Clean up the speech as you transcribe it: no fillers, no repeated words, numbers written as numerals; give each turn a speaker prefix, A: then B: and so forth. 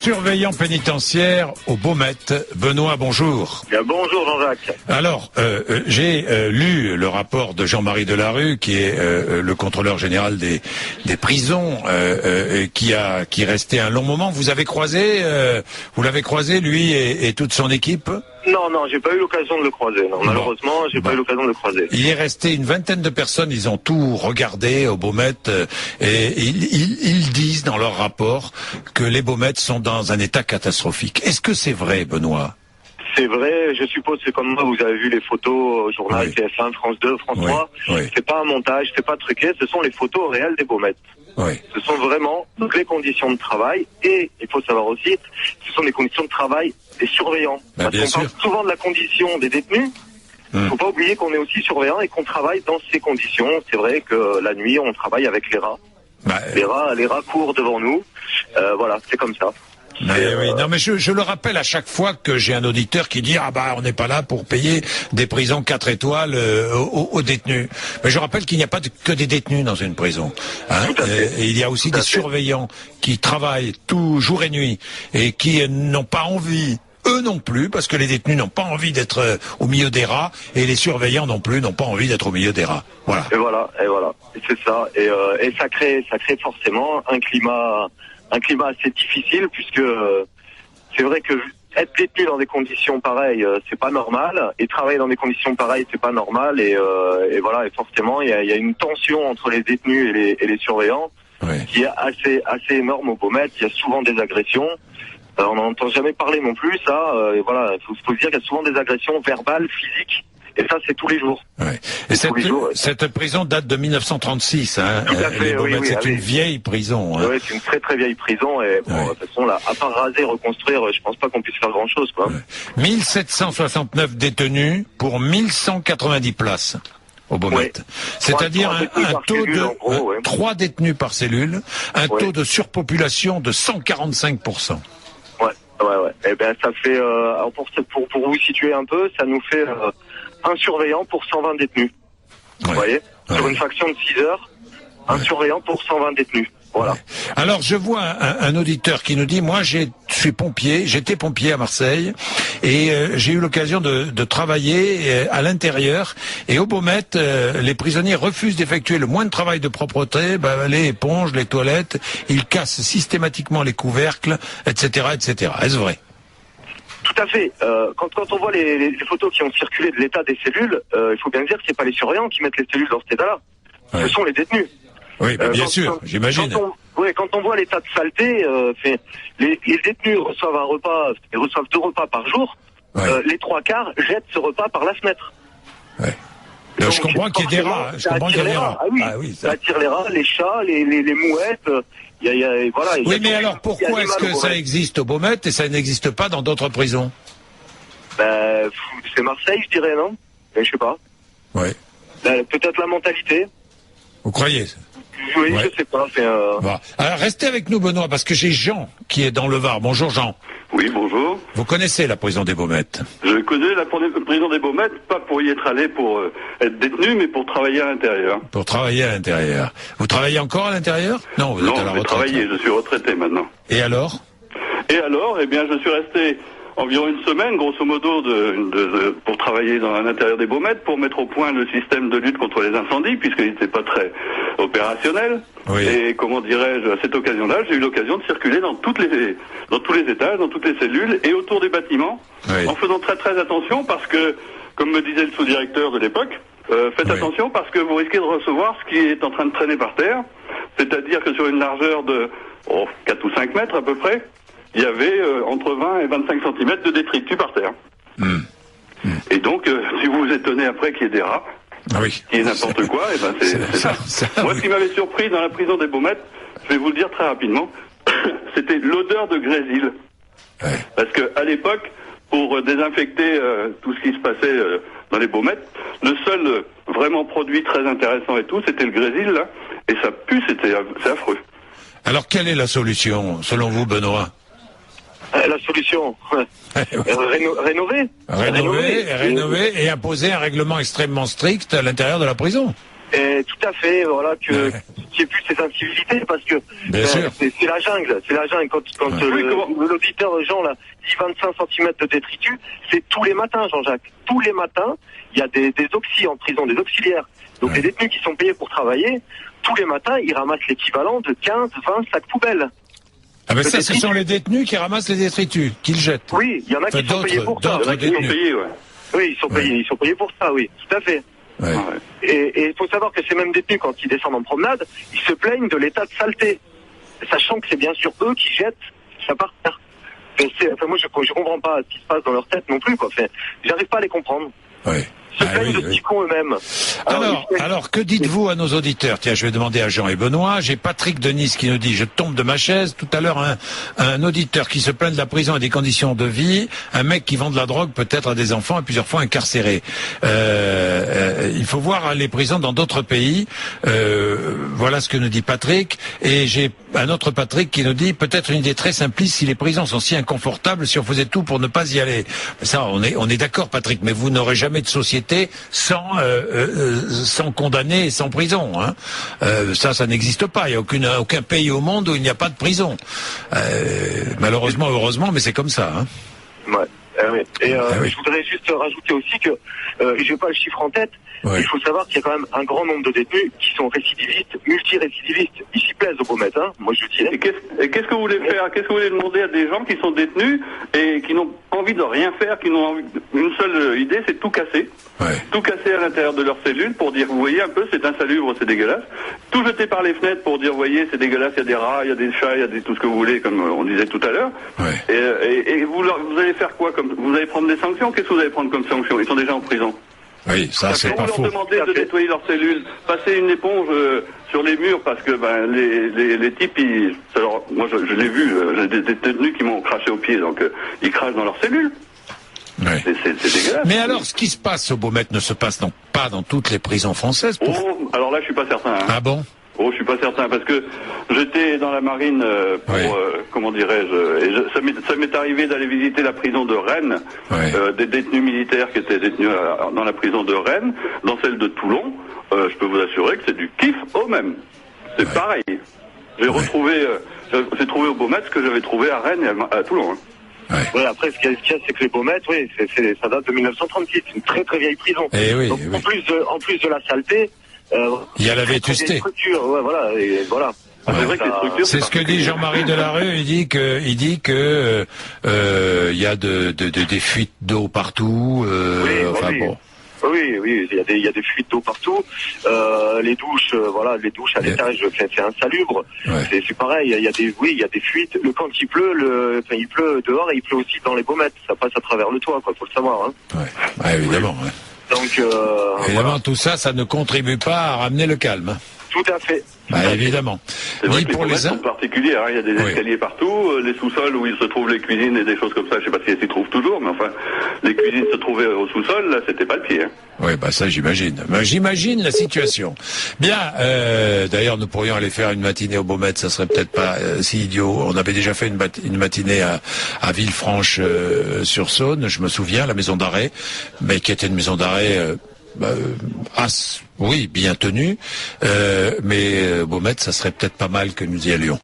A: Surveillant pénitentiaire au Baumette. Benoît, bonjour.
B: Bien, bonjour Jean-Jacques.
A: Alors, j'ai lu le rapport de Jean-Marie Delarue, qui est le contrôleur général des prisons, qui est resté un long moment. Vous l'avez croisé, lui et toute son équipe?
B: Non, j'ai pas eu l'occasion de le croiser. Non, malheureusement, j'ai pas eu l'occasion de le croiser.
A: Il est resté une vingtaine de personnes, ils ont tout regardé au Baumette, et ils disent dans leur rapport que les Baumettes sont dans un état catastrophique. Est-ce que c'est vrai, Benoît?
B: C'est vrai, je suppose, c'est comme moi, vous avez vu les photos au journal TF1, France 2, France 3. C'est pas un montage, c'est pas truqué, ce sont les photos réelles des Baumettes. Ce sont vraiment toutes les conditions de travail, et il faut savoir aussi, ce sont les conditions de travail des surveillants. Parce qu'on parle souvent de la condition des détenus. Il ne faut pas oublier qu'on est aussi surveillant et qu'on travaille dans ces conditions. C'est vrai que la nuit, on travaille avec les rats. Les rats courent devant nous. Voilà, c'est comme ça.
A: Non, mais je le rappelle à chaque fois que j'ai un auditeur qui dit on n'est pas là pour payer des prisons 4 étoiles aux détenus. Mais je rappelle qu'il n'y a pas que des détenus dans une prison. Et il y a aussi des surveillants qui travaillent tout jour et nuit et qui n'ont pas envie. Eux non plus, parce que les détenus n'ont pas envie d'être au milieu des rats, et les surveillants non plus n'ont pas envie d'être au milieu des rats. Voilà. Et voilà. Et c'est ça. Et ça crée forcément un climat assez difficile, puisque c'est vrai que être détenu dans des conditions pareilles, c'est pas normal, et travailler dans des conditions pareilles, c'est pas normal, et voilà, et forcément, il y a une tension entre les détenus et les surveillants qui est assez énorme au Baumette. Il y a souvent des agressions. On n'en entend jamais parler non plus, ça. Et voilà, il faut se dire qu'il y a souvent des agressions verbales, physiques, et ça, c'est tous les jours. Et cette prison date de 1936.
B: Tout à fait,
A: c'est une vieille prison.
B: Oui, c'est une très très vieille prison, et de toute façon, là, à part raser, reconstruire, je pense pas qu'on puisse faire grand-chose, quoi.
A: 1769 détenus pour 1190 places au Baumette. C'est-à-dire un taux de 3 détenus par cellule, un taux de surpopulation de 145%.
B: Ouais. Eh ben, ça fait, pour vous situer un peu, ça nous fait un surveillant pour 120 détenus. Vous voyez? Sur une faction de 6 heures, un surveillant pour 120 détenus. Voilà.
A: Alors, je vois un auditeur qui nous dit, moi, j'étais pompier à Marseille, et j'ai eu l'occasion de travailler à l'intérieur, et au Baumette, les prisonniers refusent d'effectuer le moins de travail de propreté, les éponges, les toilettes, ils cassent systématiquement les couvercles, etc., etc. Est-ce vrai?
B: Tout à fait. Quand on voit les photos qui ont circulé de l'état des cellules, il faut bien dire que c'est pas les surveillants qui mettent les cellules dans cet état-là. Ce sont les détenus. Oui, bien sûr, j'imagine. Quand on voit l'état de saleté, les détenus reçoivent un repas, ils reçoivent 2 repas par jour. Les 3 quarts jettent ce repas par la fenêtre. Donc,
A: je comprends qu'il y ait des rats.
B: Ça attire les rats. Ça attire les rats, les chats, les mouettes.
A: Mais alors pourquoi est-ce que ça existe au Baumette et ça n'existe pas dans d'autres prisons?
B: C'est Marseille, je dirais, non? Mais je sais pas. Peut-être la mentalité.
A: Vous croyez?
B: Oui, je sais pas.
A: Alors restez avec nous, Benoît, parce que j'ai Jean qui est dans le Var. Bonjour, Jean.
C: Oui, bonjour.
A: Vous connaissez la prison des Baumettes?
C: Je connais la prison des Baumettes, pas pour y être allé pour être détenu, mais pour travailler à l'intérieur.
A: Pour travailler à l'intérieur. Vous travaillez encore à l'intérieur? Non, vous êtes à la retraite.
C: Je suis retraité maintenant.
A: Et alors?
C: Eh bien, je suis resté environ une semaine, grosso modo, pour travailler dans l'intérieur des Baumettes, pour mettre au point le système de lutte contre les incendies, puisqu'il n'était pas très opérationnel. Et comment dirais-je, à cette occasion-là, j'ai eu l'occasion de circuler dans tous les étages, dans toutes les cellules et autour des bâtiments, en faisant très très attention, parce que, comme me disait le sous-directeur de l'époque, faites attention parce que vous risquez de recevoir ce qui est en train de traîner par terre, c'est-à-dire que sur une largeur de 4 ou 5 mètres à peu près, il y avait entre 20 et 25 cm de détritus par terre. Et donc, si vous vous étonnez après qu'il y ait des rats, qu'il y ait n'importe quoi, c'est ça. Moi, ce qui m'avait surpris dans la prison des Baumettes, je vais vous le dire très rapidement, c'était l'odeur de grésil. Parce que à l'époque, pour désinfecter tout ce qui se passait dans les Baumettes, le seul vraiment produit très intéressant et tout, c'était le grésil, là, et ça pue, c'est affreux.
A: Alors, quelle est la solution, selon vous, Benoît?
B: La solution, rénover
A: et imposer un règlement extrêmement strict à l'intérieur de la prison.
B: Et tout à fait, voilà, qu'il n'y ait plus ces incivilités, parce que c'est la jungle. Quand l'auditeur Jean là dit 25 cm de détritus, c'est tous les matins, Jean-Jacques. Tous les matins, il y a des auxiliaires en prison, des auxiliaires. Donc les détenus qui sont payés pour travailler, tous les matins, ils ramassent l'équivalent de 15-20 sacs poubelles.
A: Ah ben ça, ce sont les détenus qui ramassent les détritus, qu'ils jettent.
B: Oui, il y en a qui sont payés pour ça. Oui, ils sont payés pour ça, oui, tout à fait.
A: Ouais.
B: Et il faut savoir que ces mêmes détenus, quand ils descendent en promenade, ils se plaignent de l'état de saleté, sachant que c'est bien sûr eux qui jettent ça par terre. Moi, je comprends pas ce qui se passe dans leur tête non plus, quoi. J'arrive pas à les comprendre.
A: Ouais.
B: Se plaignent de petits cons eux-mêmes.
A: Alors, que dites-vous à nos auditeurs? Tiens, je vais demander à Jean et Benoît. J'ai Patrick de Nice qui nous dit, je tombe de ma chaise. Tout à l'heure, un auditeur qui se plaint de la prison et des conditions de vie. Un mec qui vend de la drogue peut-être à des enfants et plusieurs fois incarcérés. Il faut voir les prisons dans d'autres pays. Voilà ce que nous dit Patrick. Et j'ai un autre Patrick qui nous dit, peut-être une idée très simpliste, si les prisons sont si inconfortables, si on faisait tout pour ne pas y aller. Ça, on est d'accord, Patrick, mais vous n'aurez jamais de société sans condamné et sans prison. Hein. Ça n'existe pas. Il n'y a aucun pays au monde où il n'y a pas de prison. Malheureusement, heureusement, mais c'est comme ça. Hein.
B: Ouais. Oui. Et je voudrais juste rajouter aussi que je n'ai pas le chiffre en tête. Il faut savoir qu'il y a quand même un grand nombre de détenus qui sont récidivistes, multirécidivistes. Ils s'y plaisent au Beaumet, hein. Moi je dis.
C: Et qu'est-ce que vous voulez faire? Qu'est-ce que vous voulez demander à des gens qui sont détenus et qui n'ont envie de rien faire, qui n'ont une seule idée, c'est tout casser. Tout casser à l'intérieur de leur cellule pour dire, vous voyez un peu, c'est insalubre, c'est dégueulasse. Tout jeter par les fenêtres pour dire, vous voyez, c'est dégueulasse, il y a des rats, il y a des chats, il y a tout ce que vous voulez, comme on disait tout à l'heure. Et vous allez faire quoi? Vous allez prendre des sanctions? Qu'est-ce que vous allez prendre comme sanctions? Ils sont déjà en prison.
A: Oui, ça c'est pas faux.
C: Vous leur demandez de nettoyer leurs cellules, passer une éponge sur les murs parce que les types, alors moi je l'ai vu, j'ai des détenus qui m'ont craché au pied, donc ils crachent dans leurs cellules.
A: Ouais.
C: C'est dégueulasse.
A: Mais alors, ce qui se passe au Beaumet ne se passe donc pas dans toutes les prisons françaises.
C: Alors là, je suis pas certain. Hein.
A: Ah bon?
C: Je suis pas certain parce que j'étais dans la marine pour comment dirais-je, ça m'est arrivé d'aller visiter la prison de Rennes, des détenus militaires qui étaient détenus dans la prison de Rennes, dans celle de Toulon. Je peux vous assurer que c'est du kiff au même. C'est pareil. J'ai j'ai trouvé au Beaumet ce que j'avais trouvé à Rennes et à Toulon. Hein.
B: Ouais, après, ce qu'il y a, c'est que les Baumettes, ça date de 1936, une très très vieille prison. Donc, en plus de la saleté,
A: il y a la vétusté. C'est ce que dit Jean-Marie Delarue. Il dit que il y a des fuites d'eau partout.
B: Oui, il y a des fuites d'eau partout. Les douches à l'étage, c'est insalubre. C'est pareil. Il y a des fuites. Quand il pleut, il pleut dehors et il pleut aussi dans les Baumettes. Ça passe à travers le toit, quoi. Faut le savoir. Hein.
A: Ouais, évidemment. Ouais.
B: Donc,
A: évidemment, tout ça ne contribue pas à ramener le calme. Hein.
B: Tout à fait.
A: Évidemment.
C: C'est vrai que les sont particuliers, hein. Il y a des escaliers partout, les sous-sols où il se trouvent les cuisines et des choses comme ça, je sais pas si elles s'y trouvent toujours, mais enfin, les cuisines se trouvaient au sous-sol, là, c'était pas le pied. Hein.
A: Oui, ça j'imagine. J'imagine la situation. Bien, d'ailleurs nous pourrions aller faire une matinée au Beaumet, ça serait peut-être pas si idiot. On avait déjà fait une matinée à Villefranche-sur-Saône, je me souviens, la maison d'arrêt, mais qui était une maison d'arrêt bien tenue, mais Beaumet, ça serait peut-être pas mal que nous y allions.